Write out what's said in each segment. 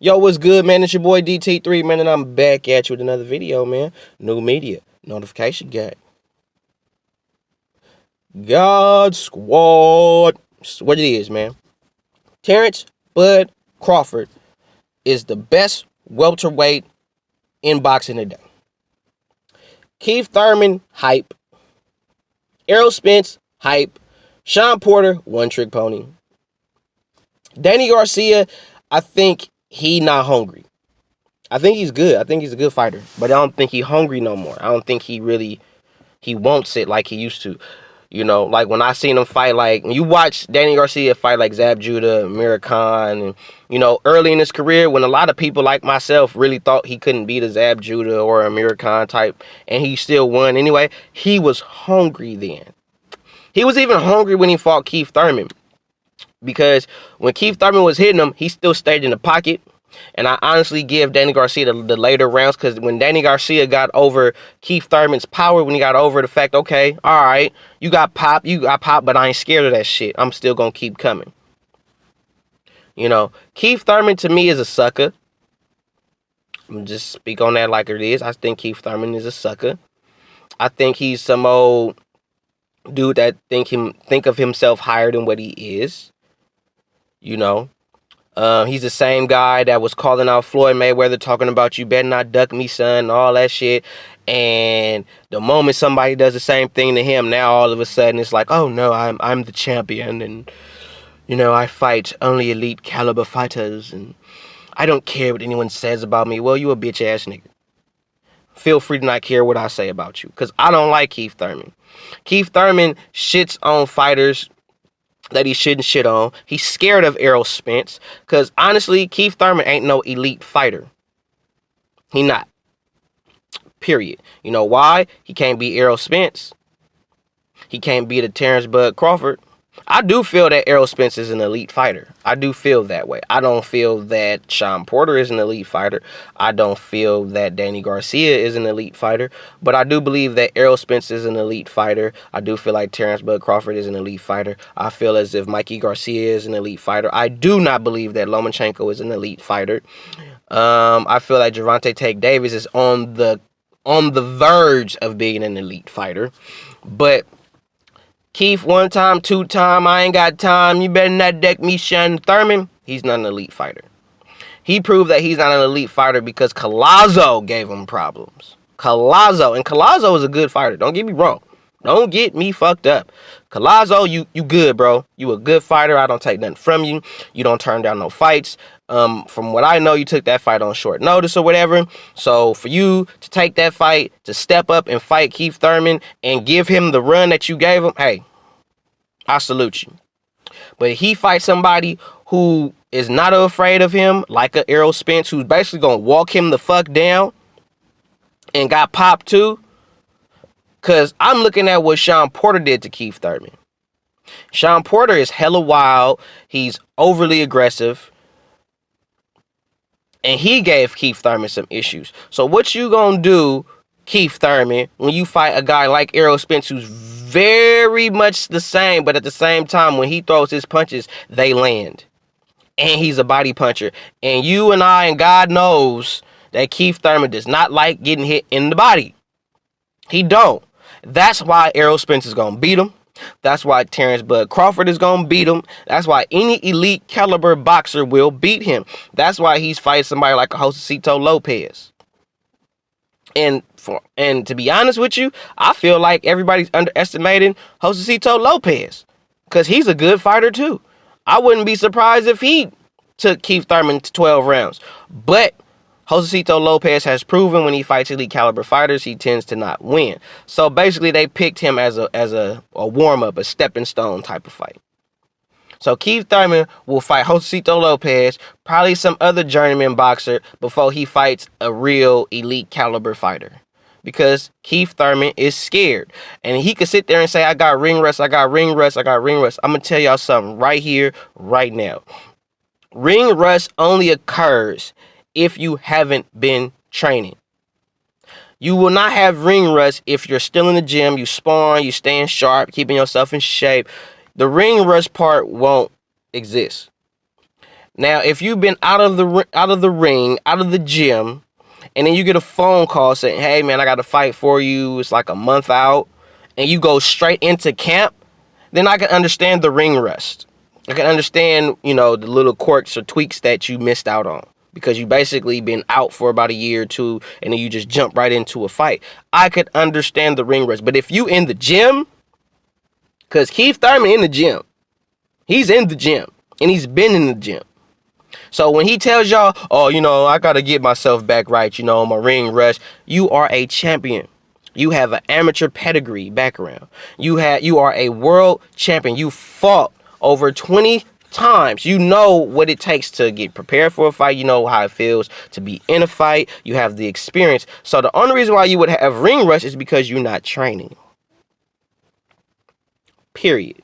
Yo, what's good, man? It's your boy DT3, man, and I'm back at you with another video, man. New media, notification gang. God Squad. It's what it is, man. Terrence Bud Crawford is the best welterweight in boxing today. Keith Thurman, hype. Errol Spence, hype. Sean Porter, one-trick pony. Danny Garcia, I think he not hungry. I think he's good. I think he's a good fighter, but I don't think he's hungry no more. I don't think he wants it like he used to. You know, like when I seen him fight, like when you watch Danny Garcia fight like Zab Judah, Amir Khan, and you know, early in his career when a lot of people like myself really thought he couldn't beat a Zab Judah or Amir Khan type, and he still won anyway. He was hungry then. He was even hungry when he fought Keith Thurman, because when Keith Thurman was hitting him, he still stayed in the pocket. And I honestly give Danny Garcia the later rounds, because when Danny Garcia got over Keith Thurman's power, when he got over the fact, okay, all right, you got pop, but I ain't scared of that shit. I'm still going to keep coming. You know, Keith Thurman to me is a sucker. I'm just speak on that like it is. I think Keith Thurman is a sucker. I think he's some old dude that think of himself higher than what he is. You know. He's the same guy that was calling out Floyd Mayweather, talking about you better not duck me, son, and all that shit. And the moment somebody does the same thing to him, now all of a sudden it's like, oh no, I'm the champion, and you know, I fight only elite caliber fighters, and I don't care what anyone says about me. Well, you a bitch ass nigga. Feel free to not care what I say about you, because I don't like Keith Thurman. Keith Thurman shits on fighters that he shouldn't shit on. He's scared of Errol Spence, because honestly, Keith Thurman ain't no elite fighter. He not. Period. You know why? He can't beat Errol Spence. He can't beat a Terrence Bud Crawford. I do feel that Errol Spence is an elite fighter. I do feel that way. I don't feel that Sean Porter is an elite fighter. I don't feel that Danny Garcia is an elite fighter. But I do believe that Errol Spence is an elite fighter. I do feel like Terrence Bud Crawford is an elite fighter. I feel as if Mikey Garcia is an elite fighter. I do not believe that Lomachenko is an elite fighter. I feel like Gervonta Tank Davis is on the verge of being an elite fighter. But Keith, one time, two time, I ain't got time, you better not deck me, Sean Thurman. He's not an elite fighter. He proved that he's not an elite fighter because Collazo gave him problems. Collazo is a good fighter. Don't get me wrong. Don't get me fucked up. Collazo, you good, bro. You a good fighter. I don't take nothing from you. You don't turn down no fights. From what I know, you took that fight on short notice or whatever. So for you to take that fight, to step up and fight Keith Thurman and give him the run that you gave him, hey, I salute you. But he fights somebody who is not afraid of him, like a Errol Spence, who's basically gonna walk him the fuck down and got popped too. Cause I'm looking at what Sean Porter did to Keith Thurman. Sean Porter is hella wild. He's overly aggressive. And he gave Keith Thurman some issues. So what you gonna do, Keith Thurman, when you fight a guy like Errol Spence, who's very much the same, but at the same time, when he throws his punches, they land. And he's a body puncher. And you and I, and God knows that Keith Thurman does not like getting hit in the body. He don't. That's why Errol Spence is gonna beat him. That's why Terrence Bud Crawford is going to beat him. That's why any elite caliber boxer will beat him. That's why he's fighting somebody like a Josecito Lopez. And to be honest with you, I feel like everybody's underestimating Josecito Lopez, because he's a good fighter too. I wouldn't be surprised if he took Keith Thurman to 12 rounds. But Josecito Lopez has proven when he fights elite caliber fighters, he tends to not win. So basically, they picked him as a warm-up, a stepping stone type of fight. So Keith Thurman will fight Josecito Lopez, probably some other journeyman boxer, before he fights a real elite caliber fighter. Because Keith Thurman is scared. And he could sit there and say, I got ring rust, I got ring rust, I got ring rust. I'm going to tell y'all something right here, right now. Ring rust only occurs if you haven't been training. You will not have ring rust if you're still in the gym, you sparring, you staying sharp, keeping yourself in shape. The ring rust part won't exist. Now, if you've been out of the ring, out of the gym, and then you get a phone call saying, "Hey, man, I got a fight for you. It's like a month out," and you go straight into camp, then I can understand the ring rust. I can understand, the little quirks or tweaks that you missed out on because you basically been out for about a year or two, and then you just jump right into a fight. I could understand the ring rust, but if you in the gym, because Keith Thurman in the gym, he's in the gym, and he's been in the gym. So when he tells y'all, oh, I got to get myself back right, my ring rush, you are a champion. You have an amateur pedigree background. You are a world champion. You fought over 20 times. You know what it takes to get prepared for a fight. You know how it feels to be in a fight. You have the experience. So the only reason why you would have ring rush is because you're not training. Period.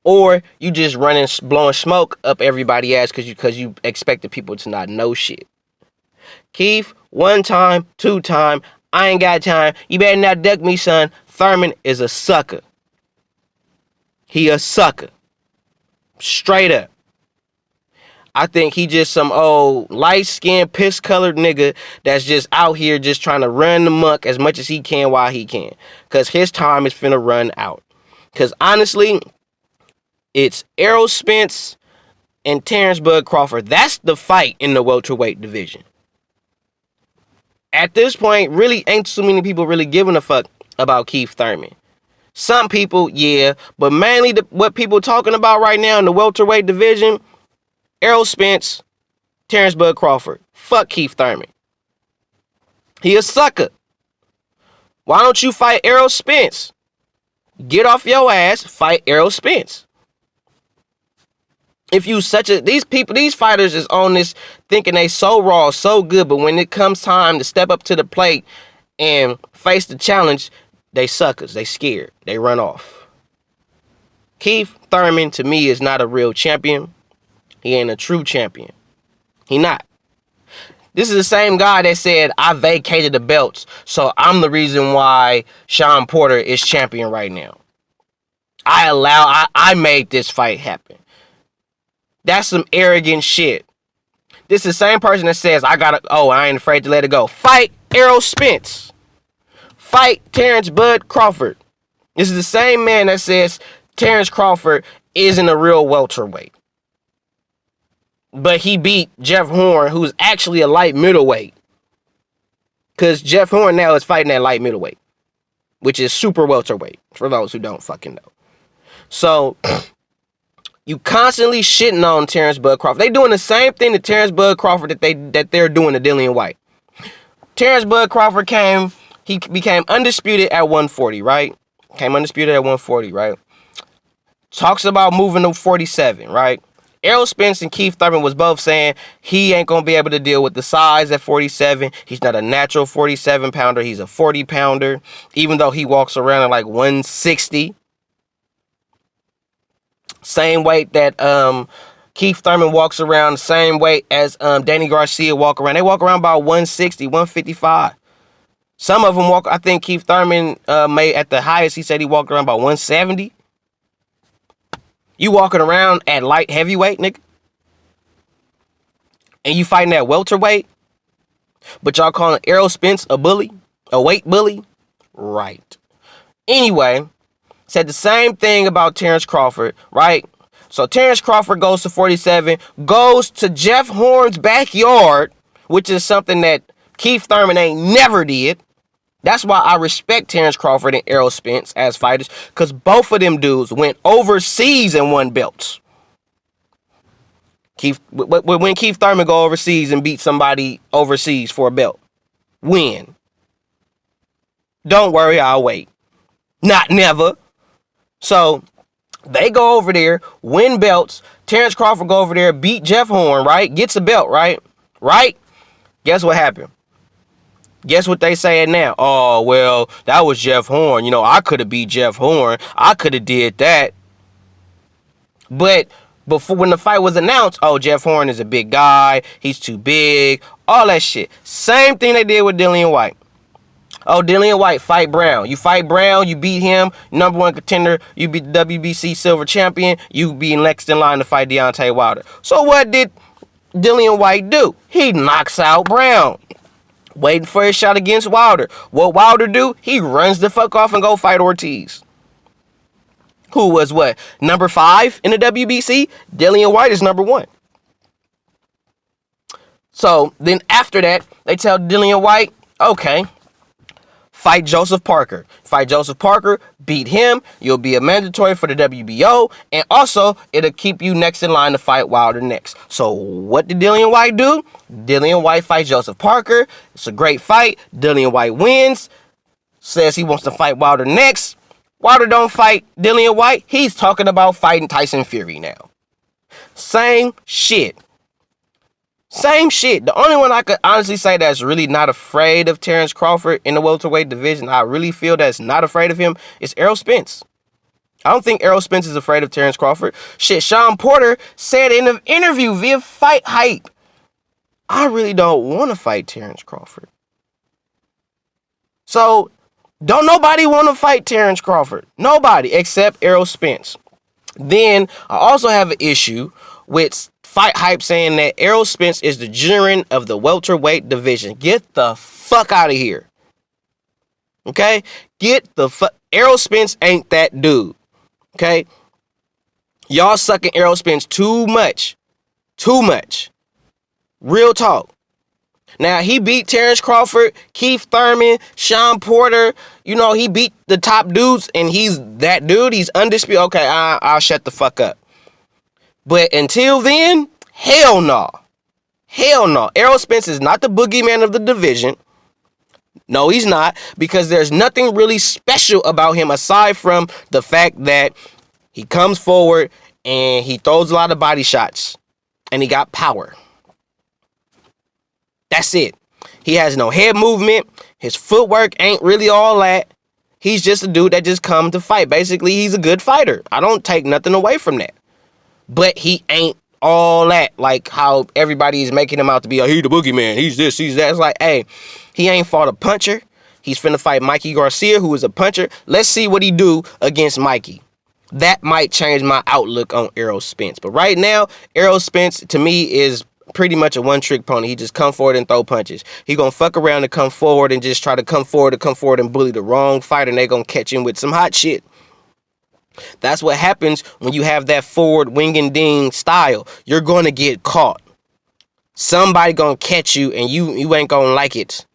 Or you just running, blowing smoke up everybody's ass because you expected people to not know shit. Keith, 1 time, 2 time, I ain't got time. You better not duck me, son. Thurman is a sucker. He a sucker. Straight up. I think he just some old light-skinned, piss-colored nigga that's just out here just trying to run the muck as much as he can while he can. Because his time is finna run out. Because honestly, it's Errol Spence and Terrence Bud Crawford. That's the fight in the welterweight division. At this point, really ain't so many people really giving a fuck about Keith Thurman. Some people, yeah, but mainly what people talking about right now in the welterweight division, Errol Spence, Terrence Bud Crawford. Fuck Keith Thurman. He a sucker. Why don't you fight Errol Spence? Get off your ass, fight Errol Spence. If you these fighters is on this thinking they so raw, so good, but when it comes time to step up to the plate and face the challenge, they suckers, they scared, they run off. Keith Thurman, to me, is not a real champion. He ain't a true champion. He not. This is the same guy that said, I vacated the belts, so I'm the reason why Sean Porter is champion right now. I made this fight happen. That's some arrogant shit. This is the same person that says, I ain't afraid to let it go. Fight Errol Spence. Fight Terrence Bud Crawford. This is the same man that says Terrence Crawford isn't a real welterweight. But he beat Jeff Horn, who's actually a light middleweight. Because Jeff Horn now is fighting at light middleweight, which is super welterweight, for those who don't fucking know. So, you constantly shitting on Terrence Bud Crawford. They doing the same thing to Terrence Bud Crawford that they're doing to Dillian White. Terrence Bud Crawford became undisputed at 140, right? Came undisputed at 140, right? Talks about moving to 47, right? Errol Spence and Keith Thurman was both saying he ain't gonna be able to deal with the size at 47. He's not a natural 47 pounder. He's a 40 pounder, even though he walks around at like 160. Same weight that Keith Thurman walks around, the same weight as Danny Garcia walk around. They walk around about 160, 155. Some of them walk, I think Keith Thurman made at the highest, he said he walked around about 170. You walking around at light heavyweight, nigga? And you fighting at welterweight? But y'all calling Errol Spence a bully? A weight bully? Right. Anyway, said the same thing about Terrence Crawford, right? So Terrence Crawford goes to 47, goes to Jeff Horn's backyard, which is something that Keith Thurman ain't never did. That's why I respect Terrence Crawford and Errol Spence as fighters, because both of them dudes went overseas and won belts. When Keith Thurman go overseas and beat somebody overseas for a belt, win. Don't worry, I'll wait. Not never. So they go over there, win belts. Terrence Crawford go over there, beat Jeff Horn, right? Gets a belt, right? Right? Guess what happened? Guess what they saying now? Oh, well, that was Jeff Horn. I could have beat Jeff Horn. I could have did that. But before, when the fight was announced, oh, Jeff Horn is a big guy. He's too big. All that shit. Same thing they did with Dillian White. Oh, Dillian White, fight Brown. You fight Brown, you beat him, number one contender, you beat the WBC silver champion, you be next in line to fight Deontay Wilder. So what did Dillian White do? He knocks out Brown, waiting for his shot against Wilder. What Wilder do? He runs the fuck off and go fight Ortiz, who was what, number 5 in the WBC? Dillian White is number 1. So then after that, they tell Dillian White, okay, fight Joseph Parker. Fight Joseph Parker, beat him, you'll be a mandatory for the WBO, and also it'll keep you next in line to fight Wilder next. So what did Dillian White do? Dillian White fights Joseph Parker. It's a great fight. Dillian White wins, says he wants to fight Wilder next. Wilder don't fight Dillian White. He's talking about fighting Tyson Fury now. Same shit. Same shit. The only one I could honestly say that's really not afraid of Terrence Crawford in the welterweight division, I really feel that's not afraid of him, is Errol Spence. I don't think Errol Spence is afraid of Terrence Crawford. Shit, Sean Porter said in an interview via Fight Hype, I really don't want to fight Terrence Crawford. So, don't nobody want to fight Terrence Crawford. Nobody except Errol Spence. Then, I also have an issue with Fight Hype saying that Errol Spence is the Jiren of the welterweight division. Get the fuck out of here. Okay? Get the fuck. Errol Spence ain't that dude. Okay? Y'all sucking Errol Spence too much. Too much. Real talk. Now, he beat Terrence Crawford, Keith Thurman, Sean Porter. You know, he beat the top dudes, and he's that dude. He's undisputed. Okay, I'll shut the fuck up. But until then, hell no. Hell no. Errol Spence is not the boogeyman of the division. No, he's not. Because there's nothing really special about him aside from the fact that he comes forward and he throws a lot of body shots. And he got power. That's it. He has no head movement. His footwork ain't really all that. He's just a dude that just come to fight. Basically, he's a good fighter. I don't take nothing away from that. But he ain't all that, like how everybody is making him out to be. Oh, he the boogeyman. He's this, he's that. It's like, hey, he ain't fought a puncher. He's finna fight Mikey Garcia, who is a puncher. Let's see what he do against Mikey. That might change my outlook on Errol Spence. But right now, Errol Spence, to me, is pretty much a one-trick pony. He just come forward and throw punches. He gonna fuck around and come forward and just try to come forward and bully the wrong fighter, and they gonna catch him with some hot shit. That's what happens when you have that forward wing and ding style. You're going to get caught. Somebody going to catch you and you ain't going to like it.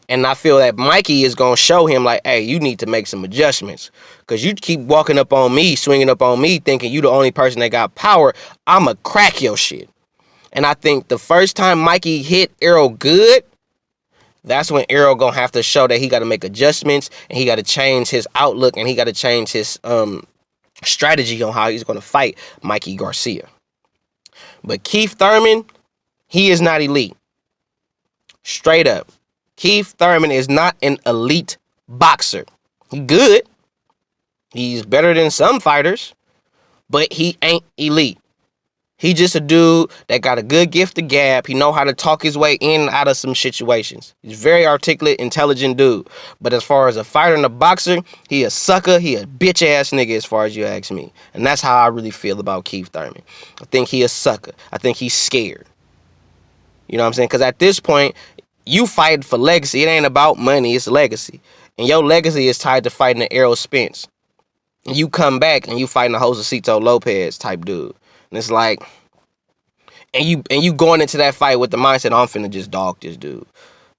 And I feel that Mikey is going to show him like, hey, you need to make some adjustments. Because you keep walking up on me, swinging up on me, thinking you the only person that got power. I'm going to crack your shit. And I think the first time Mikey hit Errol good, that's when Errol gonna have to show that he got to make adjustments and he got to change his outlook and he got to change his strategy on how he's going to fight Mikey Garcia. But Keith Thurman, he is not elite. Straight up. Keith Thurman is not an elite boxer. He good. He's better than some fighters, but he ain't elite. He just a dude that got a good gift of gab. He know how to talk his way in and out of some situations. He's a very articulate, intelligent dude. But as far as a fighter and a boxer, he a sucker. He a bitch-ass nigga as far as you ask me. And that's how I really feel about Keith Thurman. I think he a sucker. I think he's scared. You know what I'm saying? Because at this point, you fight for legacy. It ain't about money. It's legacy. And your legacy is tied to fighting the Errol Spence. And you come back and you fighting a Josecito Lopez type dude. And it's like, and you going into that fight with the mindset, I'm finna just dog this dude,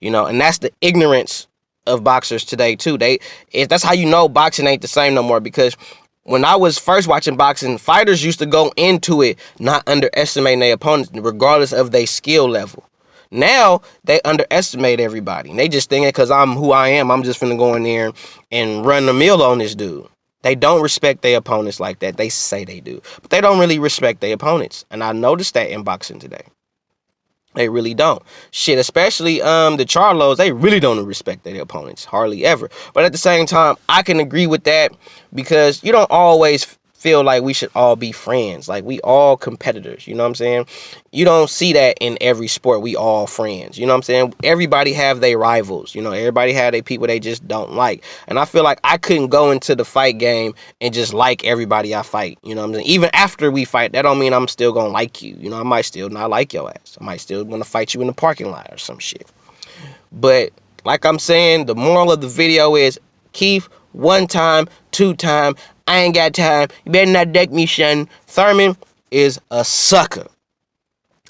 you know. And that's the ignorance of boxers today too. That's how you know boxing ain't the same no more. Because when I was first watching boxing, fighters used to go into it not underestimating their opponents, regardless of their skill level. Now they underestimate everybody. And they just thinking because I'm who I am, I'm just finna go in there and run the mill on this dude. They don't respect their opponents like that. They say they do. But they don't really respect their opponents. And I noticed that in boxing today. They really don't. Shit, especially the Charlos, they really don't respect their opponents. Hardly ever. But at the same time, I can agree with that because you don't always feel like we should all be friends. Like, we all competitors, you know what I'm saying? You don't see that in every sport. We all friends, you know what I'm saying? Everybody have their rivals, you know, everybody have their people they just don't like. And I feel like I couldn't go into the fight game and just like everybody I fight, you know what I'm saying? Even after we fight, that don't mean I'm still gonna like you, you know? I might still not like your ass. I might still want to fight you in the parking lot or some shit. But like I'm saying, the moral of the video is, Keith, one time, two time, I ain't got time. You better not deck me, son. Thurman is a sucker.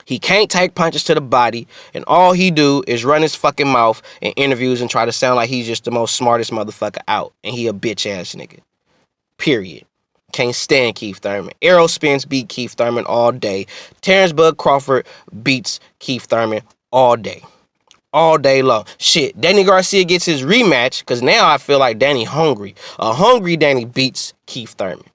He can't take punches to the body, and all he do is run his fucking mouth in interviews and try to sound like he's just the most smartest motherfucker out, and he a bitch ass nigga. Period. Can't stand Keith Thurman. Errol Spence beat Keith Thurman all day. Terrence Bud Crawford beats Keith Thurman all day. All day long. Shit, Danny Garcia gets his rematch, because now I feel like Danny hungry. A hungry Danny beats Keith Thurman.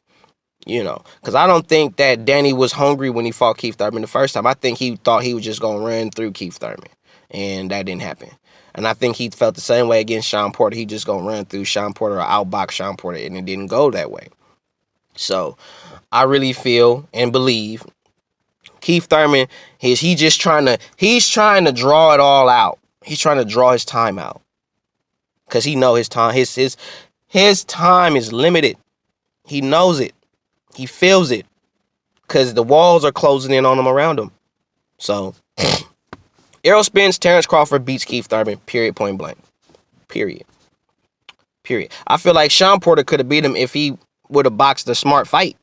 You know, because I don't think that Danny was hungry when he fought Keith Thurman the first time. I think he thought he was just going to run through Keith Thurman, and that didn't happen. And I think he felt the same way against Sean Porter. He just going to run through Sean Porter or outbox Sean Porter, and it didn't go that way. So I really feel and believe Keith Thurman, he's trying to draw it all out. He's trying to draw his time out, because he know his time his time is limited. He knows it. He feels it, because the walls are closing in on him around him. So Errol Spence, Terrence Crawford beats Keith Thurman. Period. Point blank. Period. I feel like Sean Porter could have beat him if he would have boxed a smart fight.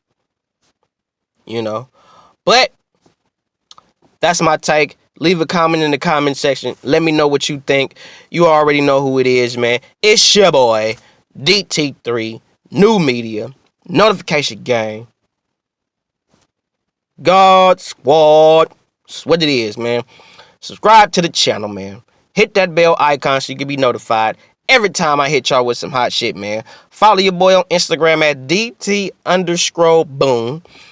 You know, but that's my take. Leave a comment in the comment section. Let me know what you think. You already know who it is, man. It's your boy, DT3, New Media, Notification Gang, God Squad. That's what it is, man. Subscribe to the channel, man. Hit that bell icon so you can be notified every time I hit y'all with some hot shit, man. Follow your boy on Instagram at DT_boom.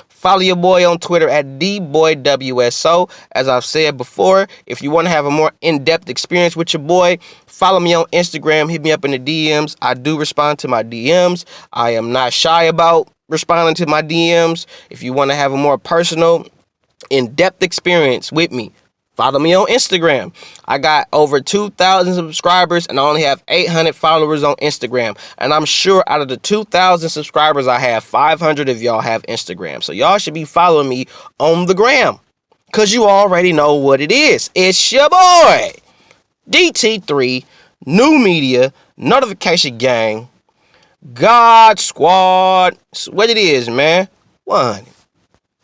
Follow your boy on Twitter at DBoyWSO. As I've said before, if you want to have a more in-depth experience with your boy, follow me on Instagram. Hit me up in the DMs. I do respond to my DMs. I am not shy about responding to my DMs. If you want to have a more personal, in-depth experience with me, follow me on Instagram. I got over 2,000 subscribers and I only have 800 followers on Instagram. And I'm sure out of the 2,000 subscribers I have, 500 of y'all have Instagram. So y'all should be following me on the gram, because you already know what it is. It's your boy, DT3, New Media, Notification Gang, God Squad. It's what it is, man. 1.